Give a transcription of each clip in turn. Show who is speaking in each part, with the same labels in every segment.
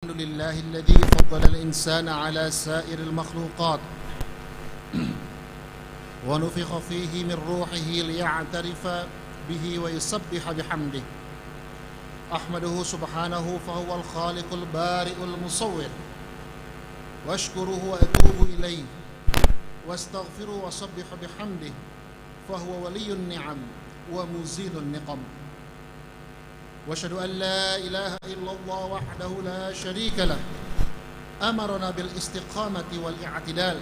Speaker 1: الحمد لله الذي فضل الإنسان على سائر المخلوقات ونفخ فيه من روحه ليعترف به ويسبح بحمده. أحمده سبحانه فهو الخالق البارئ المصور، وأشكره وأتوب إليه واستغفره وأسبح بحمده، فهو ولي النعم ومزيل النقم. وأشهد أن لا إله إلا الله وحده لا شريك له، أمرنا بالاستقامة والاعتدال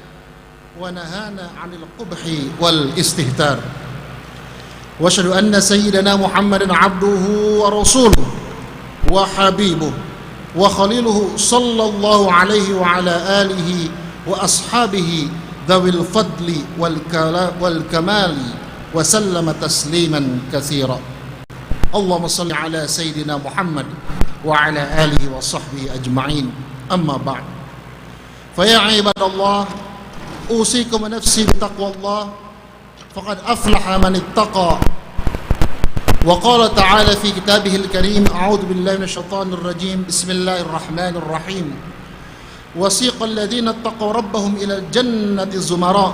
Speaker 1: ونهانا عن القبح والاستهتار. وأشهد أن سيدنا محمدا عبده ورسوله وحبيبه وخليله صلى الله عليه وعلى آله وأصحابه ذوي الفضل والكمال وسلم تسليما كثيرا. اللهم صل على سيدنا محمد وعلى آله وصحبه أجمعين. أما بعد، فيا عباد الله، أوصيكم ونفسي بتقوى الله، فقد أفلح من اتقى. وقال تعالى في كتابه الكريم: أعوذ بالله من الشيطان الرجيم، بسم الله الرحمن الرحيم. وسيق الذين اتقوا ربهم إلى الجنة زمراء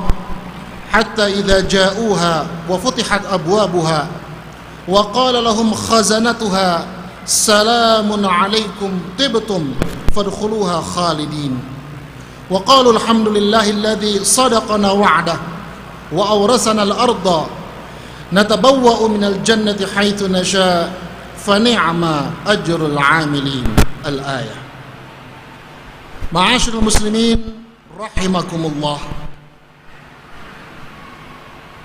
Speaker 1: حتى إذا جاءوها وفتحت أبوابها وقال لهم خزنتها سلام عليكم طبتم فادخلوها خالدين. وقالوا الحمد لله الذي صدقنا وعده وأورثنا الأرض نتبوأ من الجنة حيث نشاء فنعم أجر العاملين. الآية. معاشر المسlimin rahimakumullah,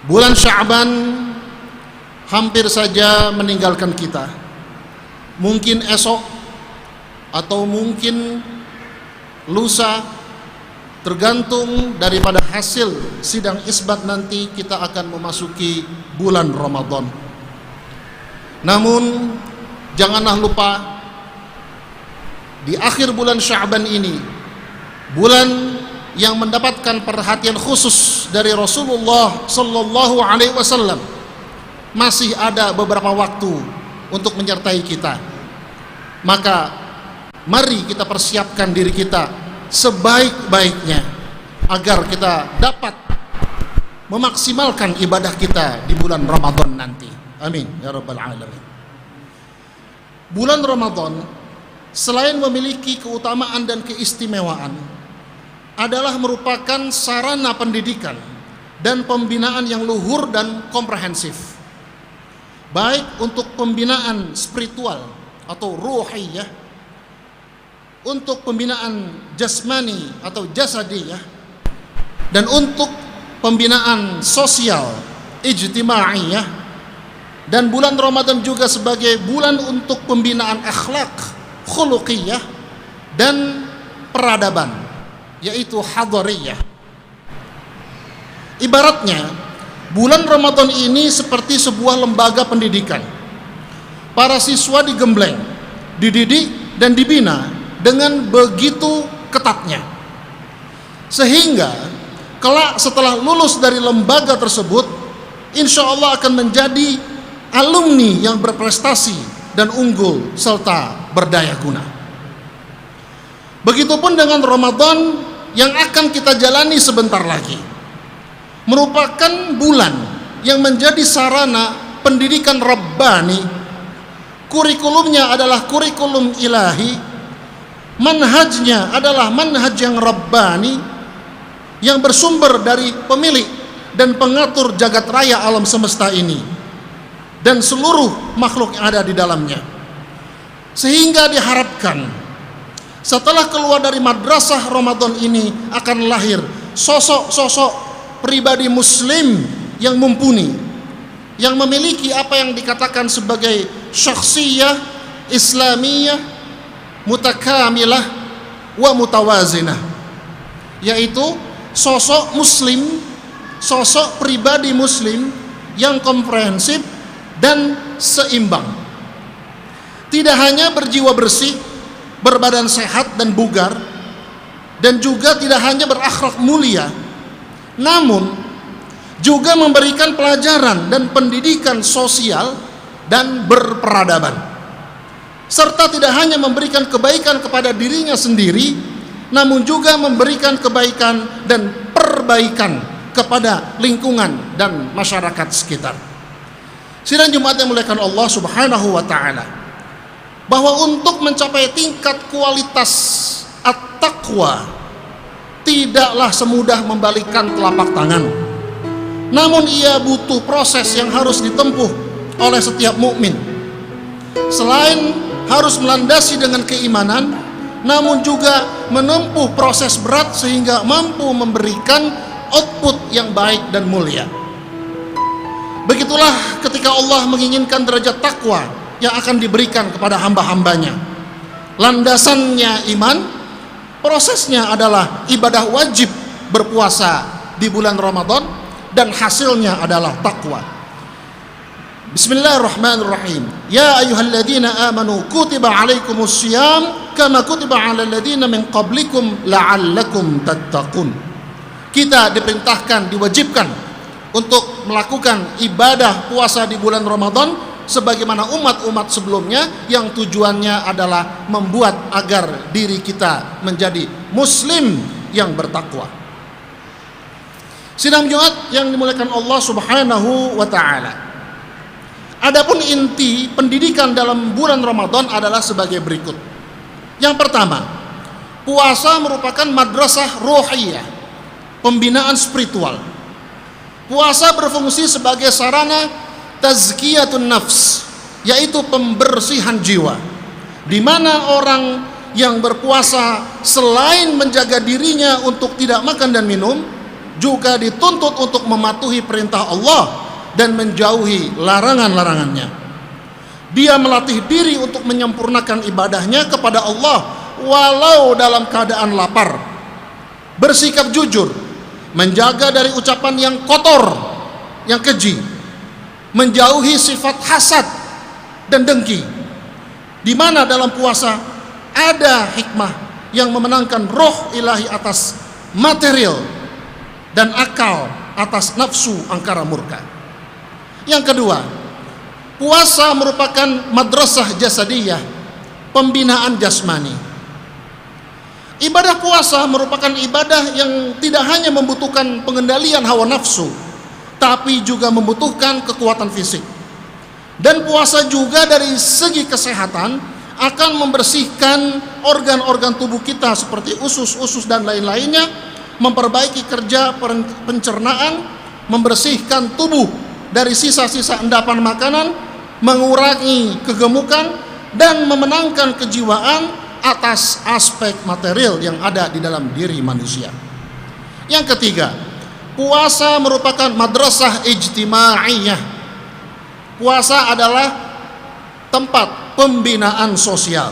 Speaker 1: bulan Sya'ban hampir saja meninggalkan kita. Mungkin esok atau mungkin lusa, tergantung daripada hasil sidang isbat nanti, kita akan memasuki bulan Ramadan. Namun janganlah lupa, di akhir bulan Sya'ban ini, bulan yang mendapatkan perhatian khusus dari Rasulullah sallallahu alaihi wasallam, masih ada beberapa waktu untuk menyertai kita. Maka mari kita persiapkan diri kita sebaik-baiknya agar kita dapat memaksimalkan ibadah kita di bulan Ramadan nanti. Amin ya rabbal alamin. Bulan Ramadan selain memiliki keutamaan dan keistimewaan, adalah merupakan sarana pendidikan dan pembinaan yang luhur dan komprehensif, baik untuk pembinaan spiritual atau ruhiyah, untuk pembinaan jasmani atau jasadiyah, dan untuk pembinaan sosial ijtimaiyah. Dan bulan Ramadan juga sebagai bulan untuk pembinaan akhlak khuluqiyah dan peradaban, yaitu hadariyah. Ibaratnya, bulan Ramadan ini seperti sebuah lembaga pendidikan. Para siswa digembleng, dididik dan dibina dengan begitu ketatnya, sehingga kelak setelah lulus dari lembaga tersebut, insya Allah akan menjadi alumni yang berprestasi dan unggul serta berdaya guna. Begitupun dengan Ramadan yang akan kita jalani sebentar lagi, merupakan bulan yang menjadi sarana pendidikan Rabbani. Kurikulumnya adalah kurikulum ilahi, manhajnya adalah manhaj yang Rabbani, yang bersumber dari pemilik dan pengatur jagat raya alam semesta ini dan seluruh makhluk yang ada di dalamnya. Sehingga diharapkan setelah keluar dari madrasah Ramadan ini akan lahir sosok-sosok pribadi muslim yang mumpuni, yang memiliki apa yang dikatakan sebagai syakhsiyah islamiyah mutakamilah wa mutawazinah, yaitu sosok muslim, sosok pribadi muslim yang komprehensif dan seimbang. Tidak hanya berjiwa bersih, berbadan sehat dan bugar, dan juga tidak hanya berakhlak mulia, namun juga memberikan pelajaran dan pendidikan sosial dan berperadaban. serta tidak hanya memberikan kebaikan kepada dirinya sendiri, namun juga memberikan kebaikan dan perbaikan kepada lingkungan dan masyarakat sekitar. Sidang Jumat yang dimuliakan Allah Subhanahu wa taala, bahwa untuk mencapai tingkat kualitas at-taqwa tidaklah semudah membalikkan telapak tangan. Namun ia butuh proses yang harus ditempuh oleh setiap mukmin. Selain harus melandasi dengan keimanan, namun juga menempuh proses berat sehingga mampu memberikan output yang baik dan mulia. Begitulah ketika Allah menginginkan derajat takwa yang akan diberikan kepada hamba-hambanya. Landasannya iman, prosesnya adalah ibadah wajib berpuasa di bulan Ramadan, dan hasilnya adalah takwa. Bismillahirrahmanirrahim. Ya ayyuhalladzina amanu kutiba alaikumus syiyam kama kutiba alal ladzina min qablikum la'allakum tattaqun. Kita diperintahkan, diwajibkan untuk melakukan ibadah puasa di bulan Ramadan sebagaimana umat-umat sebelumnya, yang tujuannya adalah membuat agar diri kita menjadi muslim yang bertakwa. Sidang Jumat yang dimuliakan Allah Subhanahu wa taala. Adapun inti pendidikan dalam bulan Ramadan adalah sebagai berikut. Yang pertama, puasa merupakan madrasah ruhiyah, pembinaan spiritual. Puasa berfungsi sebagai sarana tazkiyatun nafs, yaitu pembersihan jiwa, di mana orang yang berpuasa selain menjaga dirinya untuk tidak makan dan minum, juga dituntut untuk mematuhi perintah Allah dan menjauhi larangan-larangannya. Dia melatih diri untuk menyempurnakan ibadahnya kepada Allah walau dalam keadaan lapar, bersikap jujur, menjaga dari ucapan yang kotor, yang keji, menjauhi sifat hasad dan dengki, di mana dalam puasa ada hikmah yang memenangkan roh ilahi atas material dan akal atas nafsu angkara murka. Yang kedua, puasa merupakan madrasah jasadiyah, pembinaan jasmani. Ibadah puasa merupakan ibadah yang tidak hanya membutuhkan pengendalian hawa nafsu, tapi juga membutuhkan kekuatan fisik. Dan puasa juga dari segi kesehatan akan membersihkan organ-organ tubuh kita seperti usus-usus dan lain-lainnya, memperbaiki kerja pencernaan, membersihkan tubuh dari sisa-sisa endapan makanan, mengurangi kegemukan, dan memenangkan kejiwaan atas aspek material yang ada di dalam diri manusia. Yang ketiga, puasa merupakan madrasah ijtimaiyah. Puasa adalah tempat pembinaan sosial.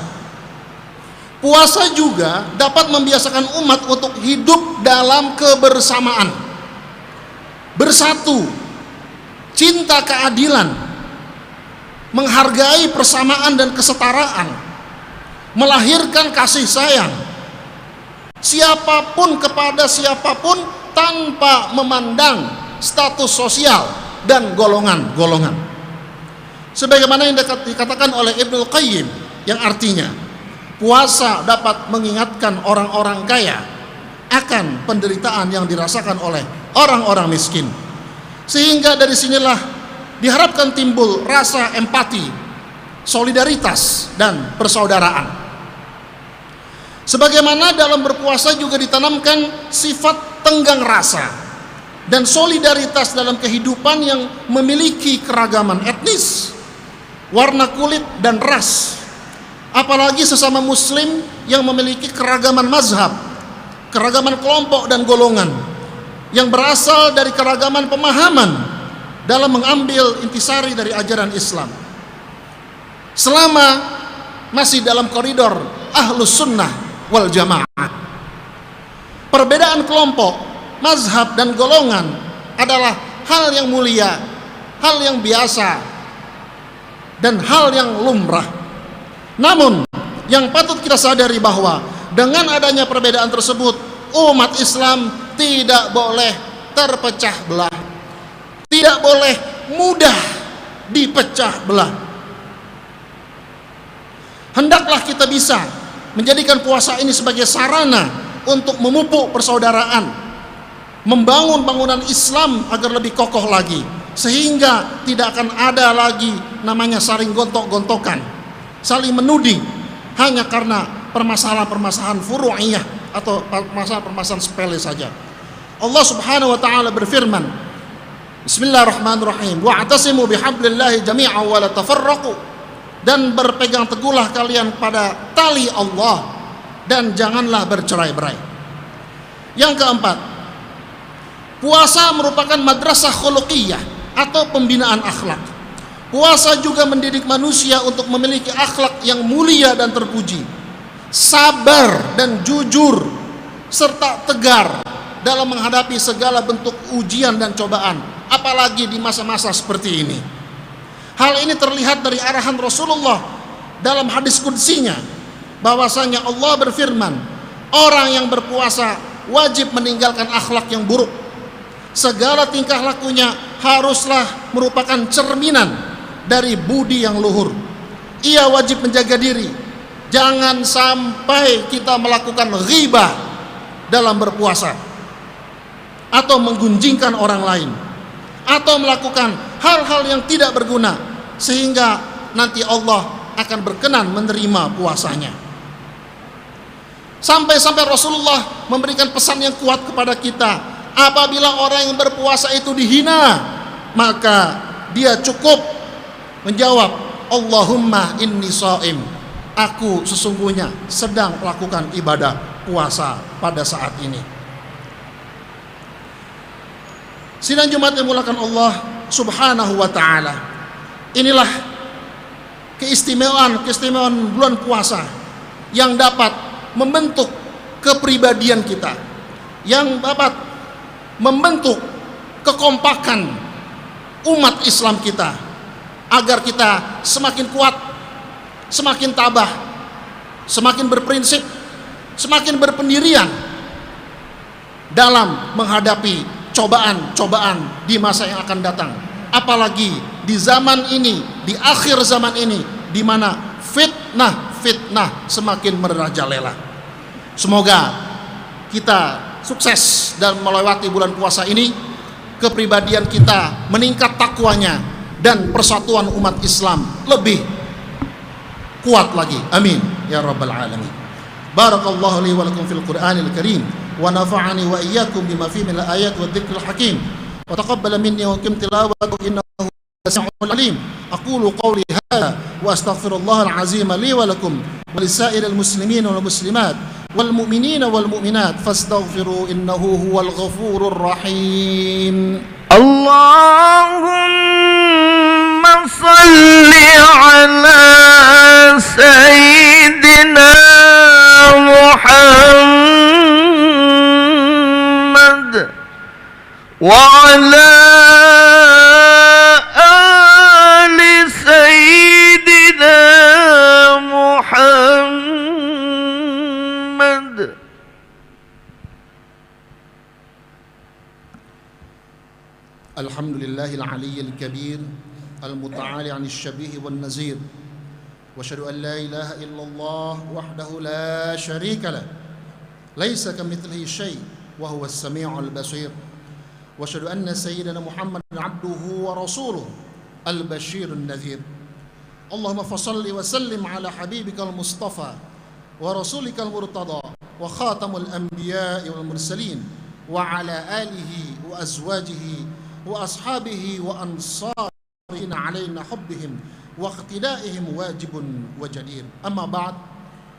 Speaker 1: Puasa juga dapat membiasakan umat untuk hidup dalam kebersamaan, bersatu, cinta keadilan, menghargai persamaan dan kesetaraan, melahirkan kasih sayang siapapun kepada siapapun tanpa memandang status sosial dan golongan-golongan. Sebagaimana yang dikatakan oleh Ibnu Qayyim, yang artinya puasa dapat mengingatkan orang-orang kaya akan penderitaan yang dirasakan oleh orang-orang miskin, sehingga dari sinilah diharapkan timbul rasa empati, solidaritas, dan persaudaraan. Sebagaimana dalam berpuasa juga ditanamkan sifat tenggang rasa dan solidaritas dalam kehidupan yang memiliki keragaman etnis, warna kulit, dan ras. Apalagi sesama muslim yang memiliki keragaman mazhab, keragaman kelompok dan golongan, yang berasal dari keragaman pemahaman dalam mengambil intisari dari ajaran Islam, selama masih dalam koridor ahlus sunnah wal jamaah. Perbedaan kelompok, mazhab, dan golongan adalah hal yang mulia, hal yang biasa, dan hal yang lumrah. Namun yang patut kita sadari bahwa dengan adanya perbedaan tersebut, umat Islam tidak boleh terpecah belah, tidak boleh mudah dipecah belah. hendaklah kita bisa menjadikan puasa ini sebagai sarana untuk memupuk persaudaraan, membangun bangunan Islam agar lebih kokoh lagi, sehingga tidak akan ada lagi namanya saling gontok-gontokan, saling menuding hanya karena permasalahan-permasalahan furu'iyah atau permasalahan-permasalahan sepele saja. Allah Subhanahu wa taala berfirman, Bismillahirrahmanirrahim, wa'tasimu bihablillahi jami'an wa la tafarraqu, dan berpegang teguhlah kalian pada tali Allah dan janganlah bercerai-berai. Yang keempat, puasa merupakan madrasah khuluqiyah atau pembinaan akhlak. Puasa juga mendidik manusia untuk memiliki akhlak yang mulia dan terpuji, sabar dan jujur, serta tegar dalam menghadapi segala bentuk ujian dan cobaan, apalagi di masa-masa seperti ini. Hal ini terlihat dari arahan Rasulullah dalam hadis qudsinya, bahwasanya Allah berfirman, orang yang berpuasa wajib meninggalkan akhlak yang buruk. Segala tingkah lakunya haruslah merupakan cerminan dari budi yang luhur. Ia wajib menjaga diri, jangan sampai kita melakukan ghibah dalam berpuasa, atau menggunjingkan orang lain, atau melakukan hal-hal yang tidak berguna, sehingga nanti Allah akan berkenan menerima puasanya. Sampai-sampai Rasulullah memberikan pesan yang kuat kepada kita, apabila orang yang berpuasa itu dihina, maka dia cukup menjawab, Allahumma inni shaim, aku sesungguhnya sedang melakukan ibadah puasa pada saat ini. Sidang Jumat yang dimuliakan Allah Subhanahu wa taala. Inilah keistimewaan bulan puasa yang dapat membentuk kepribadian kita, yang dapat membentuk kekompakan umat Islam kita, agar kita semakin kuat, semakin tabah, semakin berprinsip, semakin berpendirian dalam menghadapi cobaan-cobaan di masa yang akan datang, apalagi di zaman ini, di akhir zaman ini, di mana fitnah semakin merajalela. Semoga kita sukses dalam melewati bulan puasa ini, kepribadian kita meningkat takwanya, dan persatuan umat Islam lebih kuat lagi. Amin ya rabbal alamin. Barakallahu li wa lakum fil Qur'anil Karim, wa nafa'ani wa iyyakum bima fihi min al-ayat wa dhikril hakim, wa taqabbala minni wa antum tilawatahu innahu sami'un alim. Aqulu qawli hadha wa astaghfirullah al-azim li wa lakum wa lisa'iril muslimin wal muslimat wal mu'minina wal mu'minat fastaghfiru innahu huwal ghafurur rahim. Allahumma salli ala sayyidina Muhammad wa ala ali sayyidina Muhammad. Alhamdulillahil aliyyil kabir, al-muta'ali 'anil syabihi wan nazir. واشهد ان لا اله الا الله وحده لا شريك له ليس كمثله شيء وهو السميع البصير واشهد ان سيدنا محمدا عبده ورسوله البشير النذير اللهم فصل وسلم على حبيبك المصطفى ورسولك المرتضى وخاتم الانبياء والمرسلين وعلى اله وازواجه واصحابه وانصاره علينا حبهم waqtidaihim wajibun wa jadir. Amma ba'd,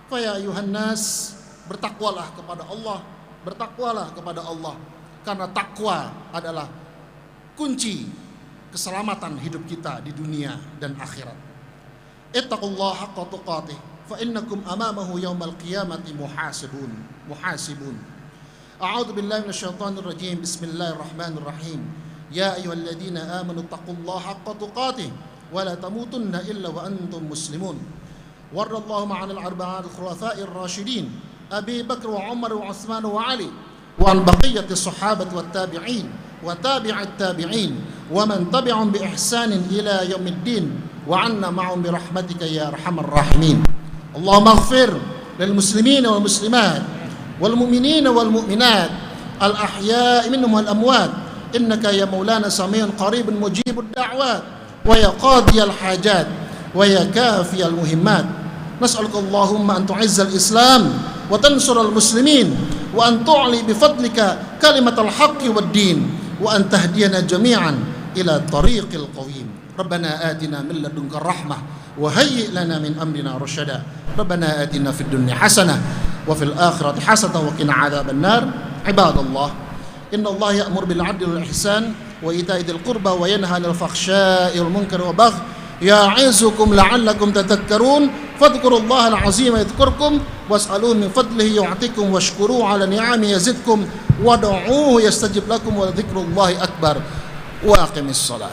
Speaker 1: fa ya ayuhan nas, bertakwalah kepada Allah, bertakwalah kepada Allah, karena takwa adalah kunci keselamatan hidup kita di dunia dan akhirat. Ittaqullaha haqqa tuqatih, fa innakum amamahu yaumal qiyamati muhasibun. A'udzu billahi minasyaitonir rajim. Bismillahirrahmanirrahim. Ya ayyuhalladzina amanu taqullaha haqqa tuqatih ولا تموتن إلا وأنتم مسلمون. ورد اللهم عن الأربعة الخلفاء الراشدين أبي بكر وعمر وعثمان وعلي وعن بقية الصحابة والتابعين وتابع التابعين ومن تبعهم بإحسان إلى يوم الدين وعنا معهم برحمتك يا أرحم الراحمين. Allahumma ighfir lil muslimina wal muslimat wal mu'minina wal mu'minat al ahya'i minhum wal amwat innaka ya maulana samiun qaribun mujibud da'wat wa ya qadiyal hajat wa ya kafiyal muhimmat. Nas'aluka Allahumma an tu'izzal islam wa tansural muslimin wa an tu'li bi fadlika kalimatal haqqi wad din wa an tahdiyana jami'an ila tariqil qawim. Rabbana atina min ladunka rahmah wa hayyi' lana min amrina rasyada. Rabbana atina fid dunya hasanah wa fil akhirati hasanah wa qina adzaban nar. Ibadallah, inna Allah ya'mur bil 'adli wal ihsan wa ita'i dzil qurba wa yanha 'anil fakhsya'i wal munkari wa baghi ya'izukum la'allakum tadhakkarun. Fadhkurullaha al-'azima yadhkurkum was'aluhu min fadlihi yu'tikum washkuru 'ala ni'amihi yazidkum wad'uuhu yastajib lakum wa dzikrullahi akbar. Wa aqimis shalah.